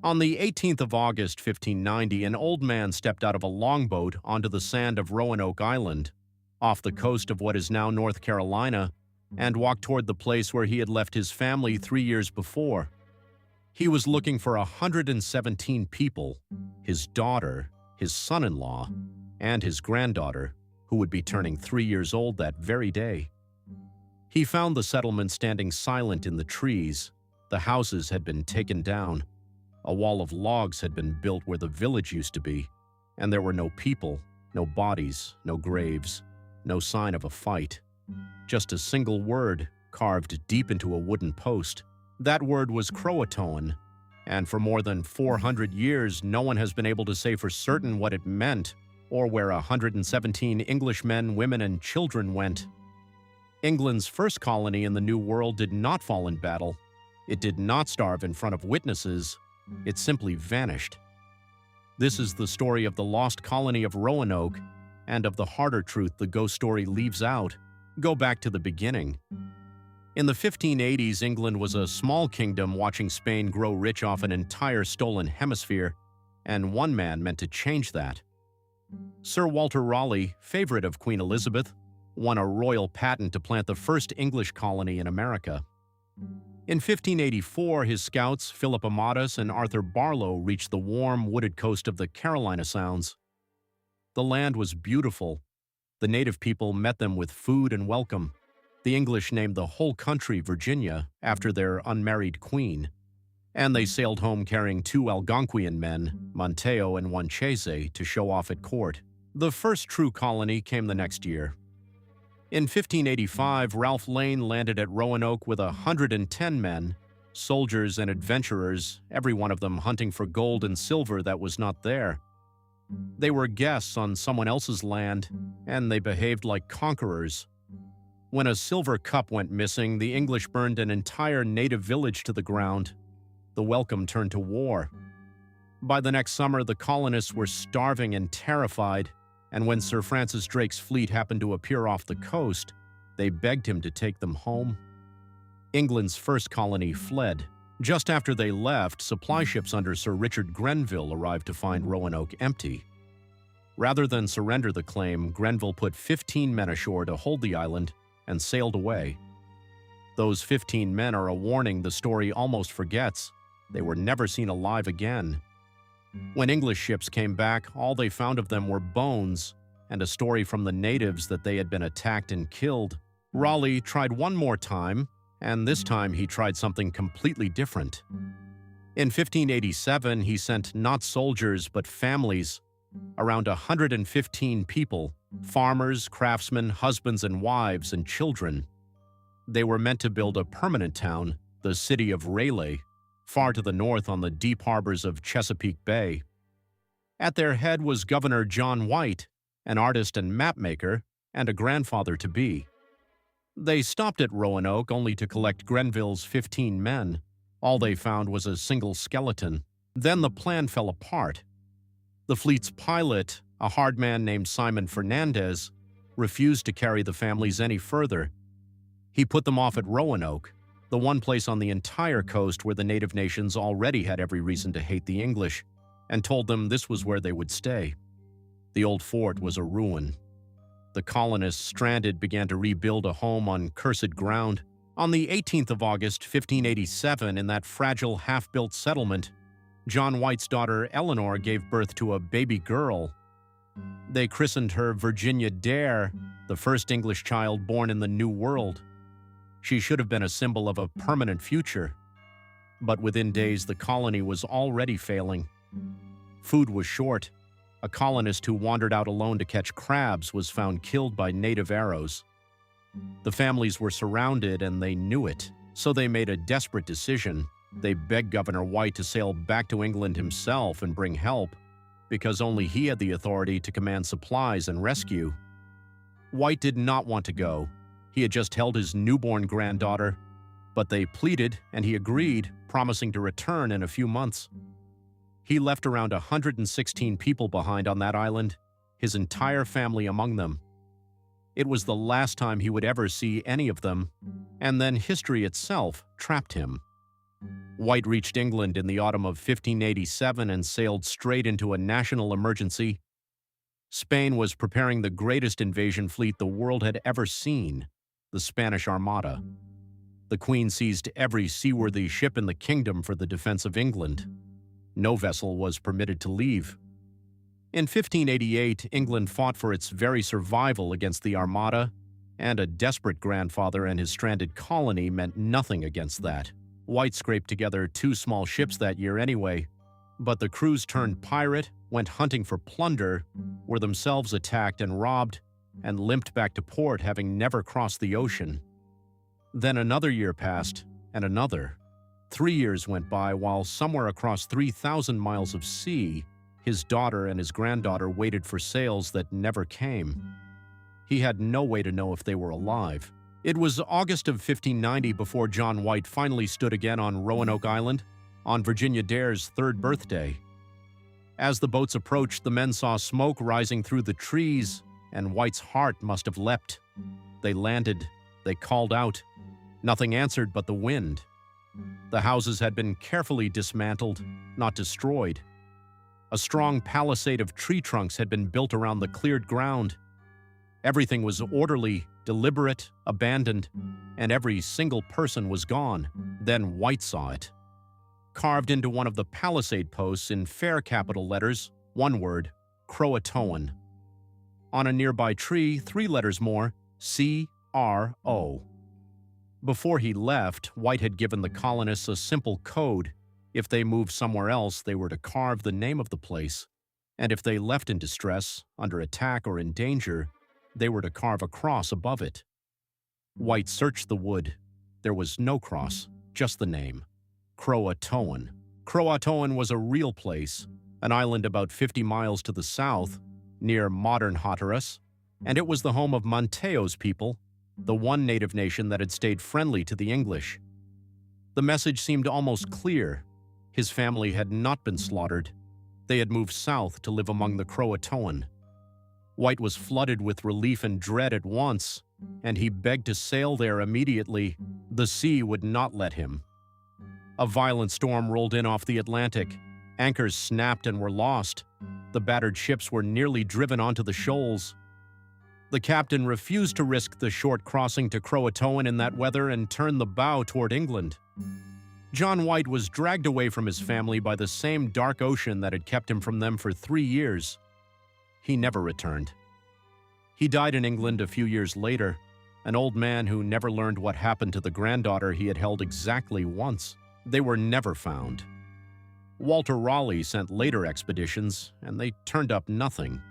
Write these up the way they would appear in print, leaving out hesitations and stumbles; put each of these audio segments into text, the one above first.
On the 18th of August, 1590, an old man stepped out of a longboat onto the sand of Roanoke Island, off the coast of what is now North Carolina, and walked toward the place where he had left his family 3 years before. He was looking for 117 people, his daughter, his son-in-law, and his granddaughter, who would be turning 3 years old that very day. He found the settlement standing silent in the trees. The houses had been taken down. A wall of logs had been built where the village used to be, and there were no people, no bodies, no graves, no sign of a fight. Just a single word carved deep into a wooden post. That word was Croatoan, and for more than 400 years, no one has been able to say for certain what it meant or where 117 English men, women, and children went. England's first colony in the New World did not fall in battle. It did not starve in front of witnesses. It simply vanished. This is the story of the lost colony of Roanoke and of the harder truth the ghost story leaves out. Go back to the beginning. In the 1580s, England was a small kingdom watching Spain grow rich off an entire stolen hemisphere, and one man meant to change that. Sir Walter Raleigh, favorite of Queen Elizabeth, won a royal patent to plant the first English colony in America. In 1584, his scouts, Philip Amadas and Arthur Barlow, reached the warm, wooded coast of the Carolina Sounds. The land was beautiful. The native people met them with food and welcome. The English named the whole country Virginia after their unmarried queen, and they sailed home carrying 2 Algonquian men, Monteo and Wanchese, to show off at court. The first true colony came the next year. In 1585, Ralph Lane landed at Roanoke with 110 men, soldiers and adventurers, every one of them hunting for gold and silver that was not there. They were guests on someone else's land, and they behaved like conquerors. When a silver cup went missing, the English burned an entire native village to the ground. The welcome turned to war. By the next summer, the colonists were starving and terrified, and when Sir Francis Drake's fleet happened to appear off the coast, they begged him to take them home. England's first colony fled. Just after they left, supply ships under Sir Richard Grenville arrived to find Roanoke empty. Rather than surrender the claim, Grenville put 15 men ashore to hold the island and sailed away. Those 15 men are a warning the story almost forgets. They were never seen alive again. When English ships came back, all they found of them were bones and a story from the natives that they had been attacked and killed. Raleigh tried one more time, and this time he tried something completely different. In 1587, he sent not soldiers but families, around 115 people, farmers, craftsmen, husbands and wives, and children. They were meant to build a permanent town, the city of Raleigh, far to the north on the deep harbors of Chesapeake Bay. At their head was Governor John White, an artist and mapmaker, and a grandfather-to-be. They stopped at Roanoke only to collect Grenville's 15 men. All they found was a single skeleton. Then the plan fell apart. The fleet's pilot, a hard man named Simon Fernandez, refused to carry the families any further. He put them off at Roanoke, the one place on the entire coast where the native nations already had every reason to hate the English, and told them this was where they would stay. The old fort was a ruin. The colonists, stranded, began to rebuild a home on cursed ground. On the 18th of August, 1587, in that fragile, half-built settlement, John White's daughter Eleanor gave birth to a baby girl. They christened her Virginia Dare, the first English child born in the New World. She should have been a symbol of a permanent future. But within days, the colony was already failing. Food was short. A colonist who wandered out alone to catch crabs was found killed by native arrows. The families were surrounded and they knew it, so they made a desperate decision. They begged Governor White to sail back to England himself and bring help, because only he had the authority to command supplies and rescue. White did not want to go. He had just held his newborn granddaughter, but they pleaded and he agreed, promising to return in a few months. He left around 116 people behind on that island, his entire family among them. It was the last time he would ever see any of them, and then history itself trapped him. White reached England in the autumn of 1587 and sailed straight into a national emergency. Spain was preparing the greatest invasion fleet the world had ever seen, the Spanish Armada. The Queen seized every seaworthy ship in the kingdom for the defense of England. No vessel was permitted to leave. In 1588, England fought for its very survival against the Armada, and a desperate grandfather and his stranded colony meant nothing against that. White scraped together 2 small ships that year anyway, but the crews turned pirate, went hunting for plunder, were themselves attacked and robbed, and limped back to port having never crossed the ocean. Then another year passed, and another. 3 years went by while somewhere across 3,000 miles of sea, his daughter and his granddaughter waited for sails that never came. He had no way to know if they were alive. It was August of 1590 before John White finally stood again on Roanoke Island, on Virginia Dare's 3rd birthday. As the boats approached, the men saw smoke rising through the trees, and White's heart must have leapt. They landed. They called out. Nothing answered but the wind. The houses had been carefully dismantled, not destroyed. A strong palisade of tree trunks had been built around the cleared ground. Everything was orderly, deliberate, abandoned, and every single person was gone. Then White saw it. Carved into one of the palisade posts in fair capital letters, one word, Croatoan. On a nearby tree, 3 letters more, C-R-O. Before he left, White had given the colonists a simple code. If they moved somewhere else, they were to carve the name of the place, and if they left in distress, under attack or in danger, they were to carve a cross above it. White searched the wood. There was no cross, just the name. Croatoan. Croatoan was a real place, an island about 50 miles to the south, near modern Hatteras, and it was the home of Monteo's people, the one native nation that had stayed friendly to the English. The message seemed almost clear. His family had not been slaughtered. They had moved south to live among the Croatoan. White was flooded with relief and dread at once, and he begged to sail there immediately. The sea would not let him. A violent storm rolled in off the Atlantic. Anchors snapped and were lost. The battered ships were nearly driven onto the shoals. The captain refused to risk the short crossing to Croatoan in that weather and turned the bow toward England. John White was dragged away from his family by the same dark ocean that had kept him from them for 3 years. He never returned. He died in England a few years later, an old man who never learned what happened to the granddaughter he had held exactly once. They were never found. Walter Raleigh sent later expeditions, and they turned up nothing.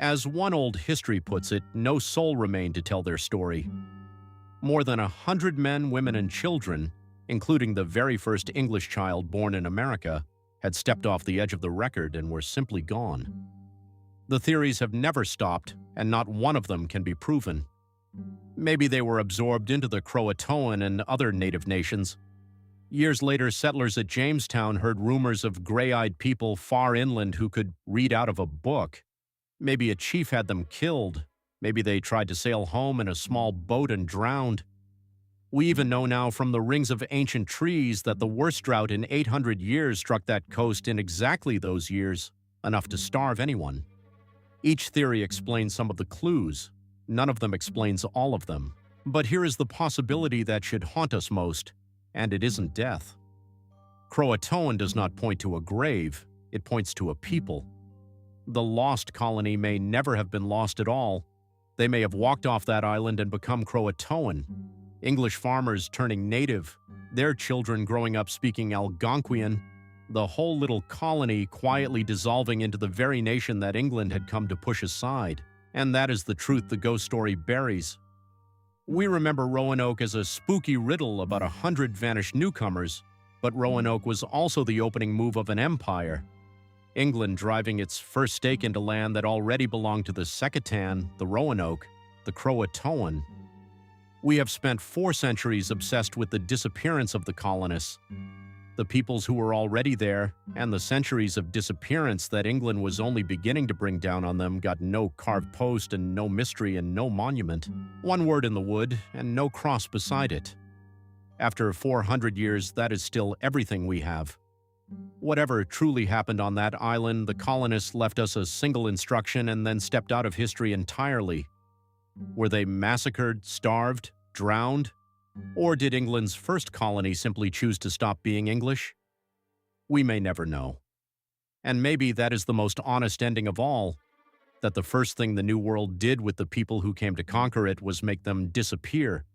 As one old history puts it, no soul remained to tell their story. More than 100 men, women, and children, including the very first English child born in America, had stepped off the edge of the record and were simply gone. The theories have never stopped, and not one of them can be proven. Maybe they were absorbed into the Croatoan and other native nations. Years later, settlers at Jamestown heard rumors of gray-eyed people far inland who could read out of a book. Maybe a chief had them killed. Maybe they tried to sail home in a small boat and drowned. We even know now from the rings of ancient trees that the worst drought in 800 years struck that coast in exactly those years, enough to starve anyone. Each theory explains some of the clues. None of them explains all of them. But here is the possibility that should haunt us most, and it isn't death. Croatoan does not point to a grave, it points to a people. The lost colony may never have been lost at all. They may have walked off that island and become Croatoan. English farmers turning native, their children growing up speaking Algonquian, the whole little colony quietly dissolving into the very nation that England had come to push aside. And that is the truth the ghost story buries. We remember Roanoke as a spooky riddle about 100 vanished newcomers, but Roanoke was also the opening move of an empire. England driving its first stake into land that already belonged to the Secatan, the Roanoke, the Croatoan. We have spent 4 centuries obsessed with the disappearance of the colonists, the peoples who were already there, and the centuries of disappearance that England was only beginning to bring down on them got no carved post and no mystery and no monument. One word in the wood and no cross beside it. After 400 years, that is still everything we have. Whatever truly happened on that island, the colonists left us a single instruction and then stepped out of history entirely. Were they massacred, starved, drowned? Or did England's first colony simply choose to stop being English? We may never know. And maybe that is the most honest ending of all, that the first thing the New World did with the people who came to conquer it was make them disappear.